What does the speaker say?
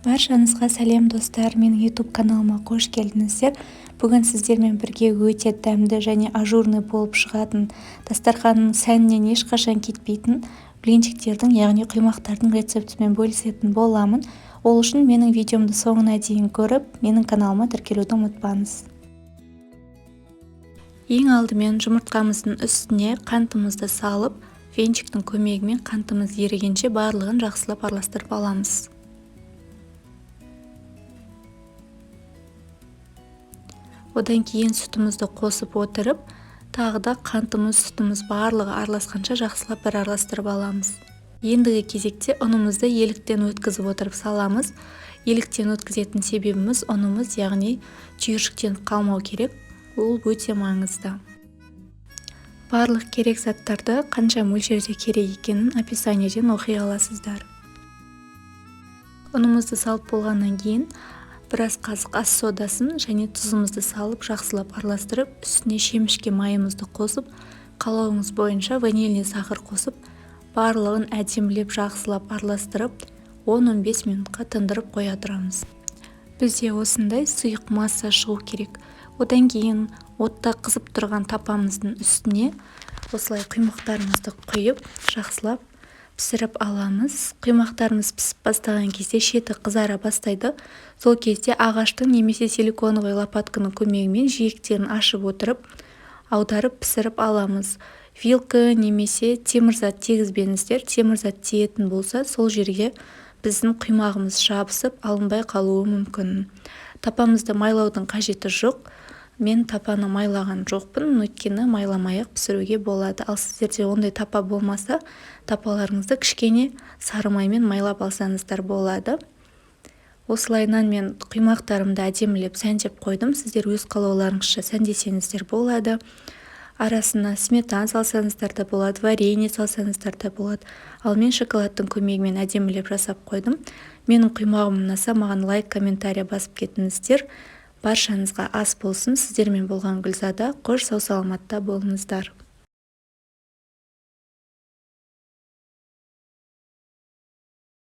Баршаңызға сәлем достар, менің YouTube каналыма қош келдіңіздер. Бүгін сіздермен бірге өте дәмді және ажурный болып шығатын, дастарханның сәнінен ешқашан кетпейтін блинчиктердің, яғни құймақтардың рецептімен бөлісетін боламын. Ол үшін менің видеомды соңына дейін көріп, менің каналыма тіркелуді ұмытпаңыз. Ең алдымен жұмыртқамыздың үстіне қантымызды салып, венчиктің көмегімен қантымыз ерігенше барлығын жақсылап араластырып аламыз. Одан кейін сүтімізді қосып отырып, тағы да қантымыз, сүтіміз барлығы араласқанша жақсылап бір араластырып аламыз. Ендігі кезекте ұнымызды еліктен өткізіп отырып саламыз. Еліктен өткізетін себебіміз ұнымыз, яғни түйіршіктен қалмау керек. Ол өте маңызды. Барлық керек заттарды қанша мөлшерде керек екенін описаниеден оқи аласыздар. Ұнымызды салып болғаннан кейін біраз қасық ас содасын және тұзымызды салып жақсылап араластырып, үстіне шемішке майымызды қосып, қалауыңыз бойынша ванильный сахар қосып, барлығын әдемілеп жақсылап араластырып, 10-15 минутқа тындырып қоя тұрамыз. Бізде осындай сұйық масса шығу керек. Одан кейін отта қызып тұрған тапамыздың үстіне осылай құймақтарымызды құйып, жақсылап пісіріп аламыз. Құймақтарымыз пісіп бастаған кезде шеті қызара бастайды. Сол кезде ағаштың немесе силиконовый лопатканың көмегімен жиектерін ашып отырып, аударып пісіріп аламыз. Вилка немесе темірзат тегізбеңіздер. Темірзат тиетін болса, сол жерге біздің құймағымыз жабысып, алынбай қалуы мүмкін. Тапамызды майлаудың қажеті жоқ. Мен тапаны майлаған жоқпын, өйткені майламай-ақ пісіруге болады. Ал сіздерде ондай тапа болмаса, тапаларыңызды кішкене сары маймен майлап алсаңыздар болады. Осылай нан мен құймақтарымды әдемілеп сәндеп қойдым. Сіздер өз қалауларыңызша сәндесеңіздер болады. Арасына сметана салсаңыздар да болады, варенье салсаңыздар да болады. Ал мен шоколадтың көмегімен әдемілеп жасап қойдым. Менің құймағым ұнаса, маған лайк, комментария басып кетіңіздер. Баршаңызға ас болсын. Сіздермен болған Гүлзада. Қош сау саламатта болыңыздар.